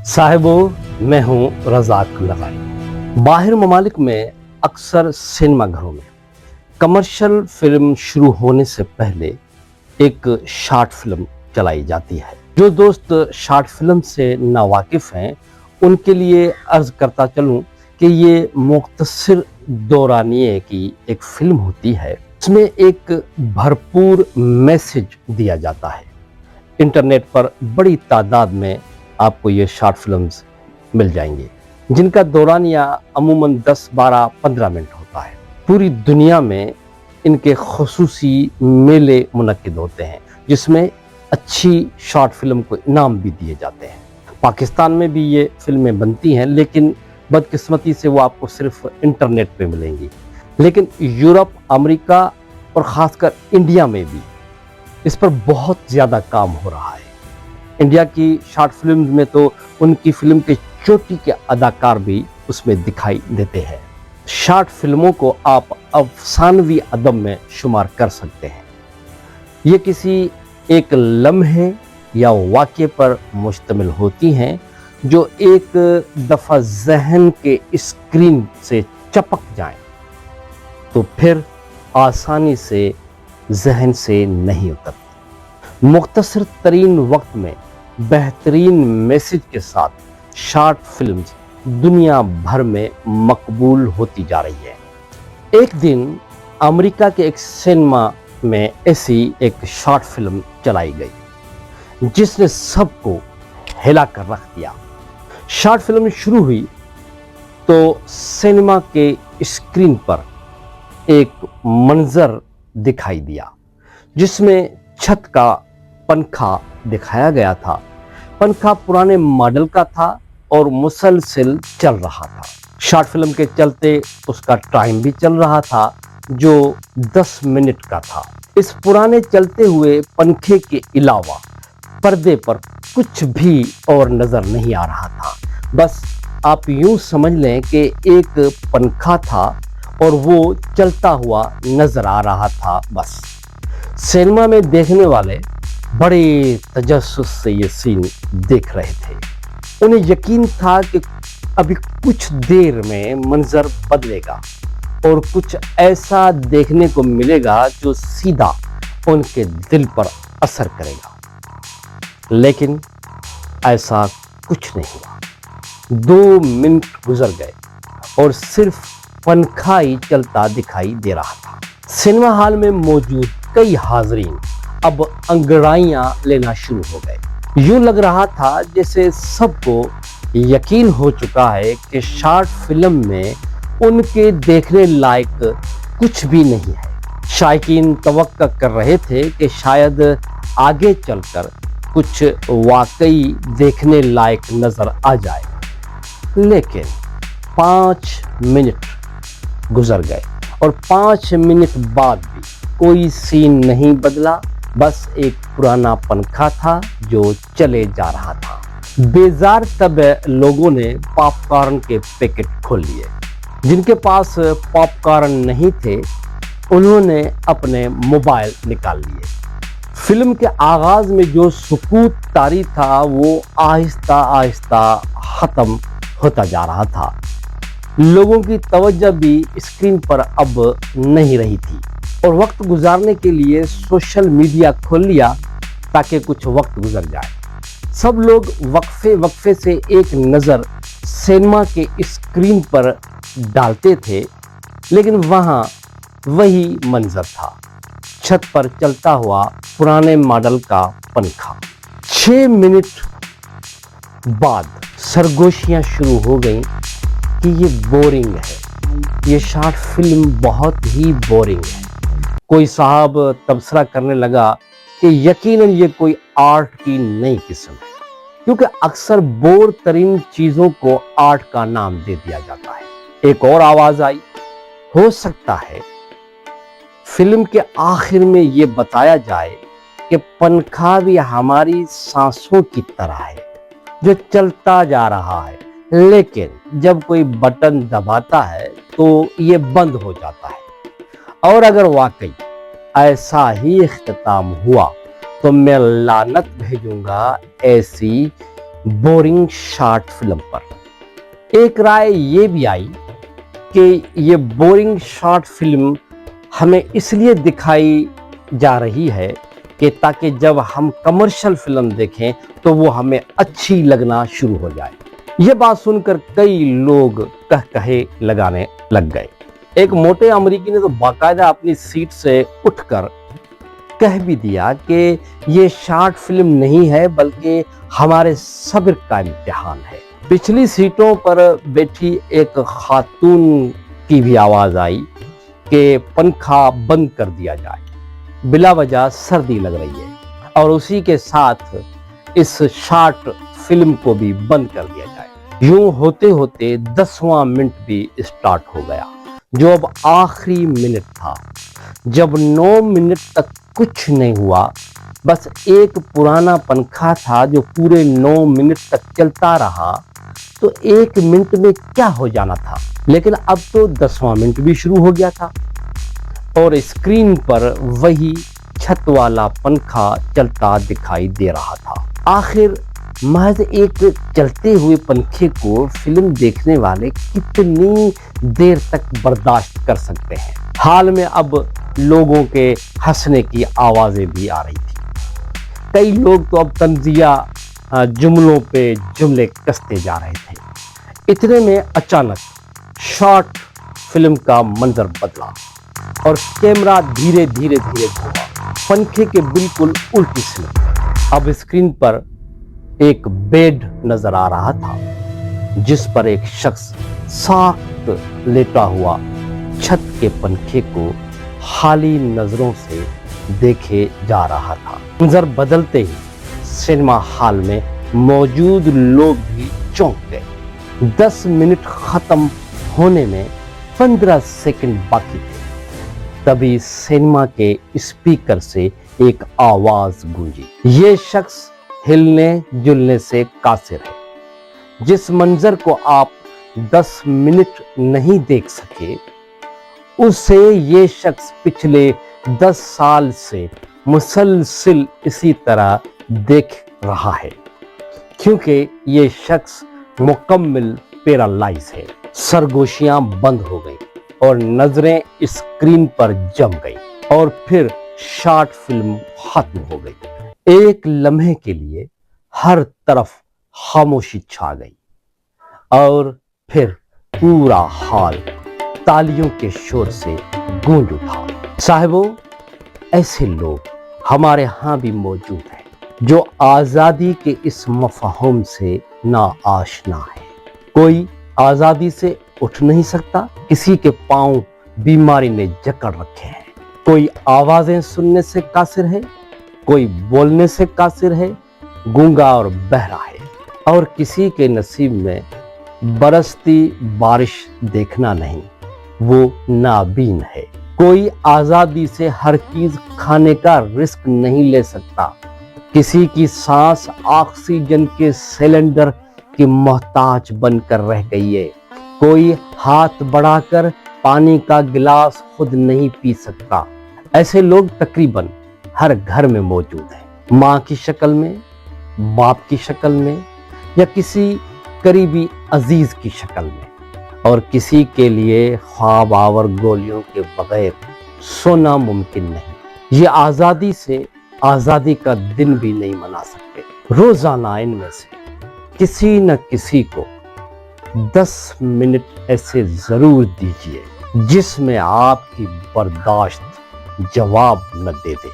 साहिबो मैं हूँ रज़ाक लगाई। बाहर ममालिक में अक्सर सिनेमा घरों में कमर्शियल फिल्म शुरू होने से पहले एक शॉर्ट फिल्म चलाई जाती है। जो दोस्त शॉर्ट फिल्म से नावाकिफ़ हैं उनके लिए अर्ज़ करता चलूँ कि ये मुख्तसर दौरानिए की एक फिल्म होती है। इसमें एक भरपूर मैसेज दिया जाता है। इंटरनेट पर बड़ी तादाद में आपको ये शॉर्ट फिल्म्स मिल जाएंगे जिनका दौरानिया अमूमन 10, 12, 15 मिनट होता है। पूरी दुनिया में इनके खुसूसी मेले मुनक्किद होते हैं जिसमें अच्छी शॉर्ट फिल्म को इनाम भी दिए जाते हैं। पाकिस्तान में भी ये फिल्में बनती हैं लेकिन बदकिस्मती से वो आपको सिर्फ इंटरनेट पे मिलेंगी। लेकिन यूरोप, अमेरिका और ख़ासकर इंडिया में भी इस पर बहुत ज़्यादा काम हो रहा है। इंडिया की शॉर्ट फिल्म्स में तो उनकी फिल्म के चोटी के अदाकार भी उसमें दिखाई देते हैं। शॉर्ट फिल्मों को आप अफसानवी अदब में शुमार कर सकते हैं। ये किसी एक लम्हे या वाक़े पर मुश्तमिल होती हैं जो एक दफ़ा जहन के स्क्रीन से चपक जाएं तो फिर आसानी से जहन से नहीं उतरती। मुख्तसर तरीन वक्त में बेहतरीन मैसेज के साथ शॉर्ट फिल्म्स दुनिया भर में मकबूल होती जा रही है। एक दिन अमेरिका के एक सिनेमा में ऐसी एक शॉर्ट फिल्म चलाई गई जिसने सबको हिला कर रख दिया। शॉर्ट फिल्म शुरू हुई तो सिनेमा के स्क्रीन पर एक मंजर दिखाई दिया जिसमें छत का पंखा दिखाया गया था। पंखा पुराने मॉडल का था और मुसलसल चल रहा था। शॉर्ट फिल्म के चलते उसका टाइम भी चल रहा था जो 10 मिनट का था। इस पुराने चलते हुए पंखे के अलावा पर्दे पर कुछ भी और नजर नहीं आ रहा था। बस आप यूं समझ लें कि एक पंखा था और वो चलता हुआ नजर आ रहा था। बस सिनेमा में देखने वाले बड़े तजस्सुस से ये सीन देख रहे थे। उन्हें यकीन था कि अभी कुछ देर में मंजर बदलेगा और कुछ ऐसा देखने को मिलेगा जो सीधा उनके दिल पर असर करेगा। लेकिन ऐसा कुछ नहीं हुआ। 2 मिनट गुजर गए और सिर्फ पंखा ही चलता दिखाई दे रहा था। सिनेमा हॉल में मौजूद कई हाजरीन अब अंगड़ाइयां लेना शुरू हो गए। यूं लग रहा था जैसे सबको यकीन हो चुका है कि शॉर्ट फिल्म में उनके देखने लायक कुछ भी नहीं है। शायकीन तवक्का कर रहे थे कि शायद आगे चलकर कुछ वाकई देखने लायक नजर आ जाए। लेकिन 5 मिनट गुजर गए और 5 मिनट बाद भी कोई सीन नहीं बदला। बस एक पुराना पंखा था जो चले जा रहा था। बेजार तब लोगों ने पॉपकॉर्न के पैकेट खोल लिए। जिनके पास पॉपकॉर्न नहीं थे उन्होंने अपने मोबाइल निकाल लिए। फिल्म के आगाज में जो सुकूत तारी था वो आहिस्ता आहिस्ता ख़त्म होता जा रहा था। लोगों की तवज्जो भी स्क्रीन पर अब नहीं रही थी और वक्त गुजारने के लिए सोशल मीडिया खोल लिया ताकि कुछ वक्त गुजर जाए। सब लोग वक्फे वक्फे से एक नज़र सिनेमा के स्क्रीन पर डालते थे लेकिन वहाँ वही मंजर था, छत पर चलता हुआ पुराने मॉडल का पंखा। 6 मिनट बाद सरगोशियाँ शुरू हो गईं कि ये बोरिंग है, ये शॉर्ट फिल्म बहुत ही बोरिंग है। कोई साहब तबसरा करने लगा कि यकीनन ये कोई आर्ट की नई किस्म है, क्योंकि अक्सर बोर तरीन चीज़ों को आर्ट का नाम दे दिया जाता है। एक और आवाज़ आई, हो सकता है फिल्म के आखिर में ये बताया जाए कि पंखा भी हमारी सांसों की तरह है जो चलता जा रहा है, लेकिन जब कोई बटन दबाता है तो ये बंद हो जाता है। और अगर वाकई ऐसा ही इख्तिताम हुआ तो मैं लानत भेजूंगा ऐसी बोरिंग शॉर्ट फिल्म पर। एक राय ये भी आई कि ये बोरिंग शॉर्ट फिल्म हमें इसलिए दिखाई जा रही है कि ताकि जब हम कमर्शियल फिल्म देखें तो वो हमें अच्छी लगना शुरू हो जाए। ये बात सुनकर कई लोग कहे लगाने लग गए। एक मोटे अमरीकी ने तो बाकायदा अपनी सीट से उठकर कह भी दिया कि ये शॉर्ट फिल्म नहीं है बल्कि हमारे सब्र का इम्तिहान है। पिछली सीटों पर बैठी एक खातून की भी आवाज आई कि पंखा बंद कर दिया जाए, बिला वजह सर्दी लग रही है, और उसी के साथ इस शॉर्ट फिल्म को भी बंद कर दिया जाए। यूं होते होते 10वां मिनट भी स्टार्ट हो गया, जो अब आखिरी मिनट था। जब 9 मिनट तक कुछ नहीं हुआ, बस एक पुराना पंखा था जो पूरे 9 मिनट तक चलता रहा, तो 1 मिनट में क्या हो जाना था। लेकिन अब तो 10वां मिनट भी शुरू हो गया था और स्क्रीन पर वही छत वाला पंखा चलता दिखाई दे रहा था। आखिर महज एक चलते हुए पंखे को फिल्म देखने वाले कितनी देर तक बर्दाश्त कर सकते हैं। हाल में अब लोगों के हंसने की आवाजें भी आ रही थी। कई लोग तो अब तंजिया जुमलों पे जुमले कसते जा रहे थे। इतने में अचानक शॉर्ट फिल्म का मंजर बदला और कैमरा धीरे धीरे घूमा, पंखे के बिल्कुल उल्टी सिमट। अब स्क्रीन पर एक बेड नजर आ रहा था जिस पर एक शख्स सख्त लेटा हुआ छत के पंखे को खाली नजरों से देखे जा रहा था। मंजर बदलते ही सिनेमा हॉल में मौजूद लोग भी चौंक गए। 10 मिनट खत्म होने में 15 सेकंड बाकी थे। तभी सिनेमा के स्पीकर से एक आवाज गूंजी, ये शख्स हिलने जुलने से कासिर है। जिस मंजर को आप 10 मिनट नहीं देख सके, उसे ये शख्स पिछले 10 साल से मुसलसिल इसी तरह देख रहा है, क्योंकि ये शख्स मुकम्मल पैरालाइज है। सरगोशियां बंद हो गई और नजरें स्क्रीन पर जम गई और फिर शॉर्ट फिल्म खत्म हो गई। एक लम्हे के लिए हर तरफ खामोशी छा गई और फिर पूरा हॉल तालियों के शोर से गूंज उठा। साहिबों, ऐसे लोग हमारे यहाँ भी मौजूद हैं जो आजादी के इस मफहूम से ना आशना है। कोई आजादी से उठ नहीं सकता, किसी के पांव बीमारी ने जकड़ रखे हैं। कोई आवाजें सुनने से कासिर है, कोई बोलने से कासिर है, गूंगा और बहरा है, और किसी के नसीब में बरसती बारिश देखना नहीं, वो नाबीन है। कोई आजादी से हर चीज खाने का रिस्क नहीं ले सकता, किसी की सांस ऑक्सीजन के सिलेंडर की मोहताज बनकर रह गई है। कोई हाथ बढ़ाकर पानी का गिलास खुद नहीं पी सकता। ऐसे लोग तकरीबन हर घर में मौजूद हैं, माँ की शक्ल में, बाप की शक्ल में, या किसी करीबी अजीज की शक्ल में। और किसी के लिए ख्वाब आवर गोलियों के बगैर सोना मुमकिन नहीं। ये आज़ादी से आज़ादी का दिन भी नहीं मना सकते। रोजाना इनमें से किसी न किसी को 10 मिनट ऐसे जरूर दीजिए जिसमें आपकी बर्दाश्त जवाब न दे दे।